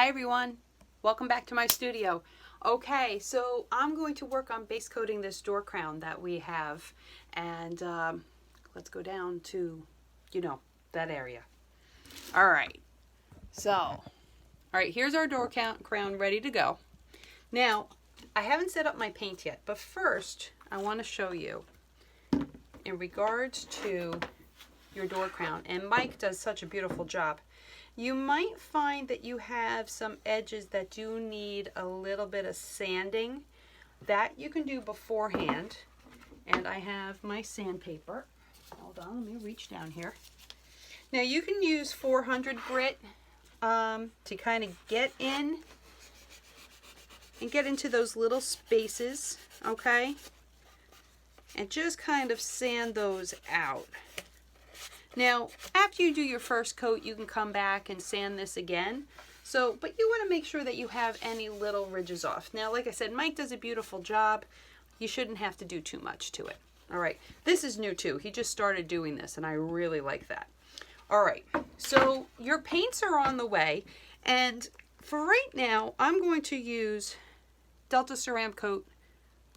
Hi everyone, welcome back to my studio. Okay, so I'm going to work on base coating this door crown that we have, and let's go down to, that area. All right, here's our door crown ready to go. Now, I haven't set up my paint yet, but first I want to show you in regards to your door crown, and Mike does such a beautiful job. You might find that you have some edges that do need a little bit of sanding. That you can do beforehand. And I have my sandpaper. Hold on, let me reach down here. Now you can use 400 grit to kind of get in and get into those little spaces, okay? And just kind of sand those out. Now, after you do your first coat, you can come back and sand this again. But you want to make sure that you have any little ridges off. Now, like I said, Mike does a beautiful job. You shouldn't have to do too much to it. All right, this is new too. He just started doing this, and I really like that. All right, so your paints are on the way. And for right now, I'm going to use Delta Ceramcoat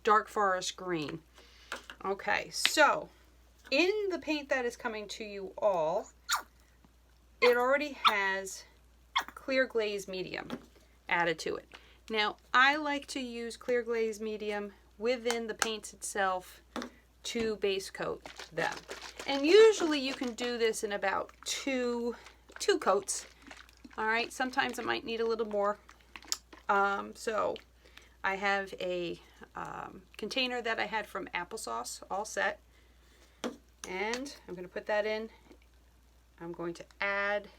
Dark Forest Green. Okay, so in the paint that is coming to you all, it already has clear glaze medium added to it. Now, I like to use clear glaze medium within the paints itself to base coat them. And usually you can do this in about two coats. All right, sometimes it might need a little more. So I have a container that I had from Applesauce all set. And I'm going to put that in. I'm going to add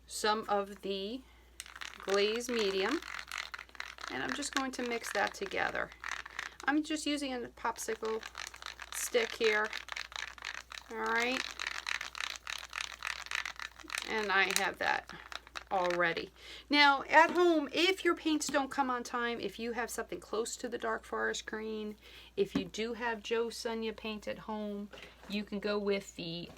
some of the glaze medium, and I'm just going to mix that together. I'm just using a popsicle stick here. All right. And I have that already. Now, at home, if your paints don't come on time, if you have something close to the Dark Forest Green, if you do have Joe Sonia paint at home, you can go with the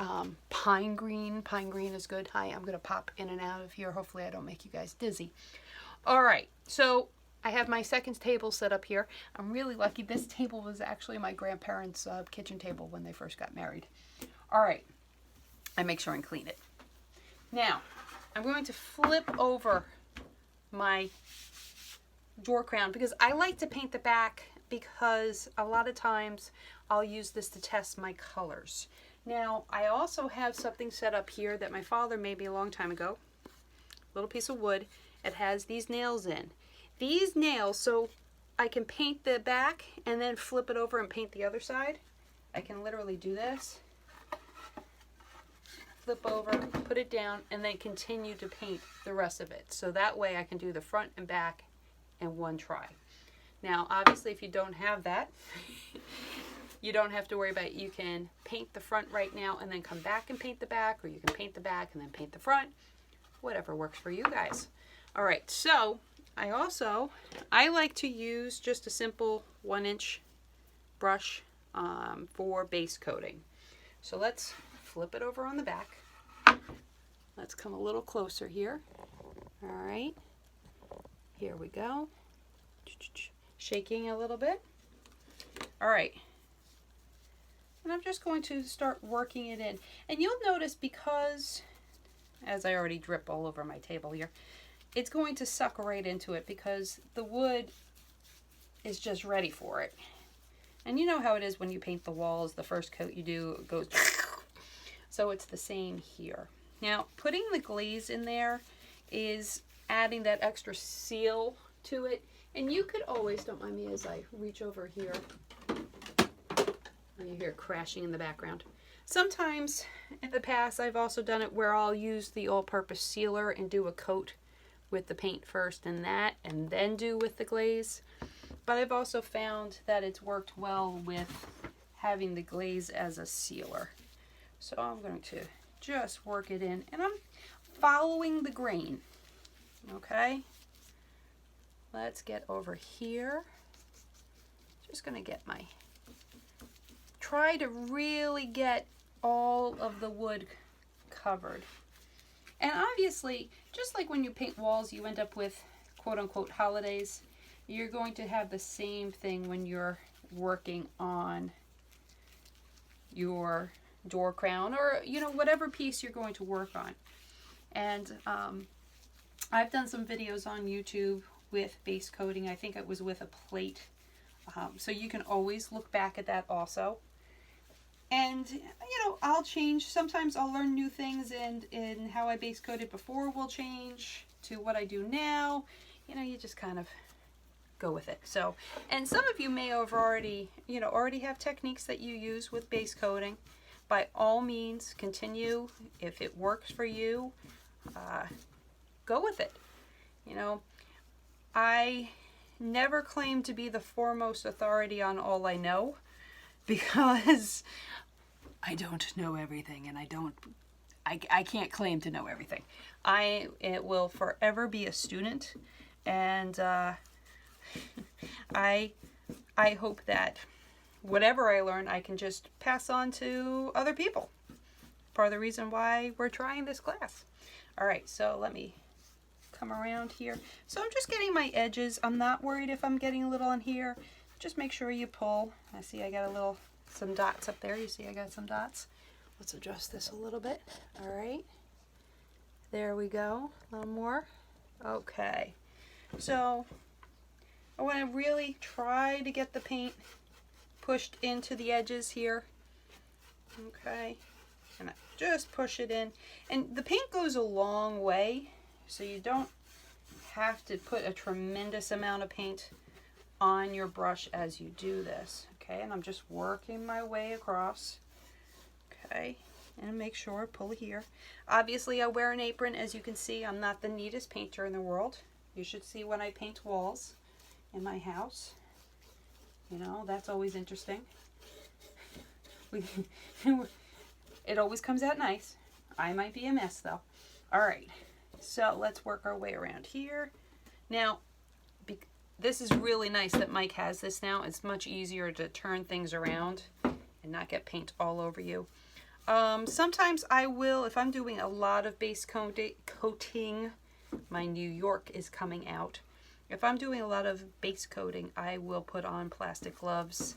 Pine Green. Pine Green is good. Hi, I'm going to pop in and out of here. Hopefully I don't make you guys dizzy. All right, so I have my second table set up here. I'm really lucky. This table was actually my grandparents' kitchen table when they first got married. All right, I make sure and clean it. Now, I'm going to flip over my door crown because I like to paint the back because a lot of times I'll use this to test my colors. Now, I also have something set up here that my father made me a long time ago. A little piece of wood. It has these nails in. These nails, so I can paint the back and then flip it over and paint the other side. I can literally do this. Flip over, put it down, and then continue to paint the rest of it. So that way I can do the front and back in one try. Now, obviously, if you don't have that, you don't have to worry about it. You can paint the front right now and then come back and paint the back, or you can paint the back and then paint the front. Whatever works for you guys. All right, so I like to use just a simple 1-inch brush for base coating. So let's flip it over on the back. Let's come a little closer here. All right, here we go. Shaking a little bit. All right, and I'm just going to start working it in. And you'll notice because, as I already drip all over my table here, it's going to suck right into it because the wood is just ready for it. And you know how it is when you paint the walls, the first coat you do, it goes. So it's the same here. Now, putting the glaze in there is adding that extra seal to it. And you could always, don't mind me as I reach over here. You hear crashing in the background. Sometimes in the past, I've also done it where I'll use the all-purpose sealer and do a coat with the paint first and then do with the glaze. But I've also found that it's worked well with having the glaze as a sealer. So I'm going to just work it in, and I'm following the grain. Okay, let's get over here. Just going to get try to really get all of the wood covered. And obviously, just like when you paint walls, you end up with quote unquote holidays, you're going to have the same thing when you're working on your door crown, or whatever piece you're going to work on. And I've done some videos on YouTube with base coating. I think it was with a plate, so you can always look back at that also. And I'll change. Sometimes I'll learn new things, and in how I base coated before will change to what I do now. You just kind of go with it. So, and some of you may have already have techniques that you use with base coating. By all means, continue. If it works for you, go with it. I never claim to be the foremost authority on all I know, because I don't know everything, and I can't claim to know everything. It will forever be a student, and I hope that whatever I learn, I can just pass on to other people. Part of the reason why we're trying this class. All right, so let me come around here. So I'm just getting my edges. I'm not worried if I'm getting a little on here. Just make sure you pull. I see I got some dots up there. You see I got some dots. Let's adjust this a little bit. All right. There we go. A little more. Okay. So I want to really try to get the paint pushed into the edges here. Okay. And I just push it in. And the paint goes a long way, so you don't have to put a tremendous amount of paint on your brush as you do this. Okay, and I'm just working my way across. Okay, and make sure, pull here. Obviously I wear an apron. As you can see, I'm not the neatest painter in the world. You should see when I paint walls in my house. That's always interesting. It always comes out nice. I might be a mess though. All right, so let's work our way around here. Now, this is really nice that Mike has this now. It's much easier to turn things around and not get paint all over you. Sometimes I will, if I'm doing a lot of base coating, my New York is coming out. If I'm doing a lot of base coating, I will put on plastic gloves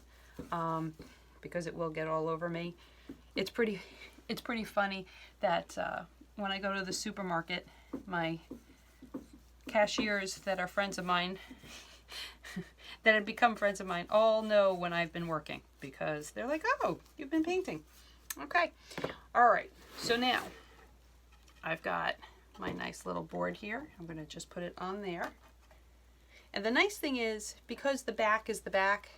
because it will get all over me. It's pretty funny that when I go to the supermarket, my cashiers that are friends of mine, that have become friends of mine, all know when I've been working, because they're like, oh, you've been painting. Okay. All right. So now I've got my nice little board here. I'm going to just put it on there. And the nice thing is, because the back is the back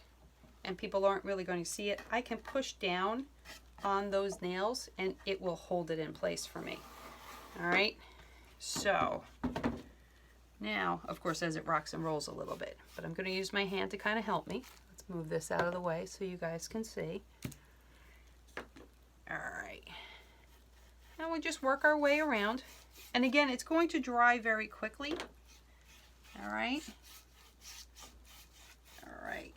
and people aren't really going to see it, I can push down on those nails and it will hold it in place for me. All right. So now, of course, as it rocks and rolls a little bit, but I'm going to use my hand to kind of help me. Let's move this out of the way so you guys can see. All right. Now we just work our way around. And again, it's going to dry very quickly. All right. All right.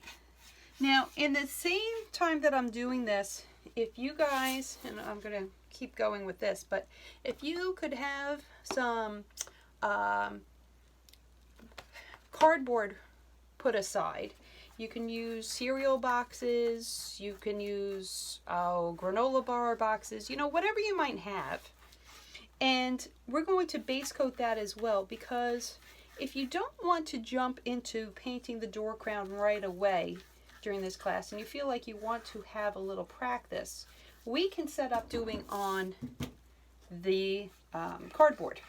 Now, in the same time that I'm doing this, if you guys, and I'm going to keep going with this, but if you could have some cardboard put aside, you can use cereal boxes, you can use granola bar boxes, whatever you might have. And we're going to base coat that as well, because if you don't want to jump into painting the door crown right away during this class, and you feel like you want to have a little practice, we can set up doing on the cardboard.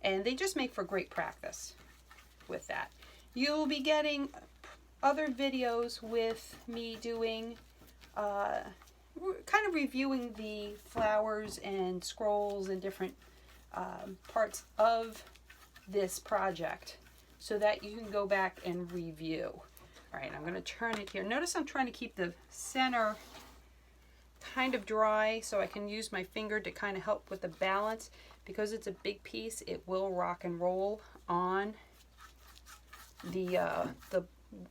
And they just make for great practice with that. You'll be getting other videos with me doing, kind of reviewing the flowers and scrolls and different parts of this project so that you can go back and review. All right, I'm going to turn it here. Notice I'm trying to keep the center kind of dry so I can use my finger to kind of help with the balance. Because it's a big piece, it will rock and roll on the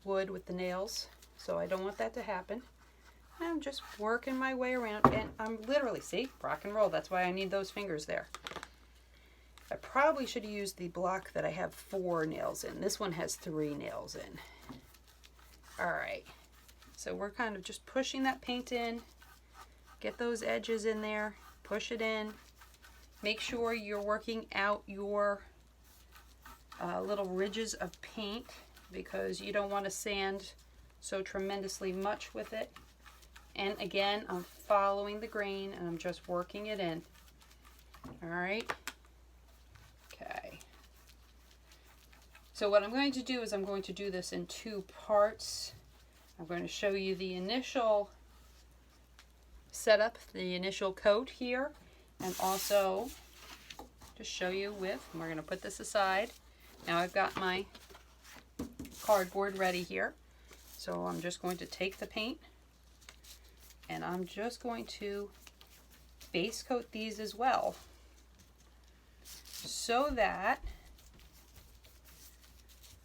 wood with the nails, so I don't want that to happen. I'm just working my way around, and I'm literally, see, rock and roll. That's why I need those fingers there. I probably should have used the block that I have 4 nails in. This one has 3 nails in. All right, so we're kind of just pushing that paint in. Get those edges in there, push it in. Make sure you're working out your little ridges of paint because you don't want to sand so tremendously much with it. And again, I'm following the grain and I'm just working it in. All right. Okay. So what I'm going to do is I'm going to do this in 2 parts. I'm going to show you the initial setup, the initial coat here, and also to show you with, and we're going to put this aside. Now I've got my cardboard ready here. So I'm just going to take the paint and I'm just going to base coat these as well so that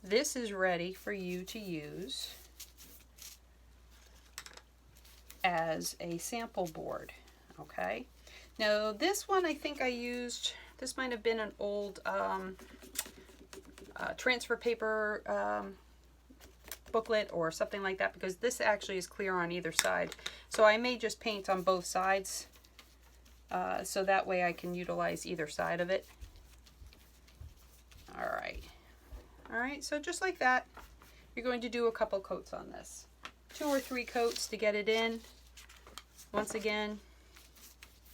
this is ready for you to use as a sample board. Okay, now this one I think I used, this might have been an old transfer paper booklet or something like that, because this actually is clear on either side. So I may just paint on both sides so that way I can utilize either side of it. All right, so just like that, you're going to do a couple coats on this. 2 or 3 coats to get it in. Once again,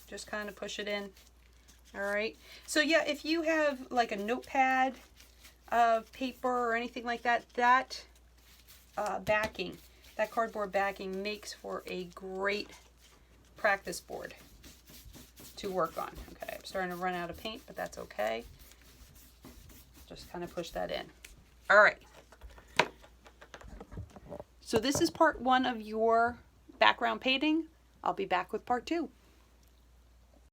just kind of push it in. All right, so yeah, if you have like a notepad paper or anything like that, that backing, that cardboard backing makes for a great practice board to work on. Okay, I'm starting to run out of paint, but that's okay. Just kind of push that in. All right. So this is part 1 of your background painting. I'll be back with part 2.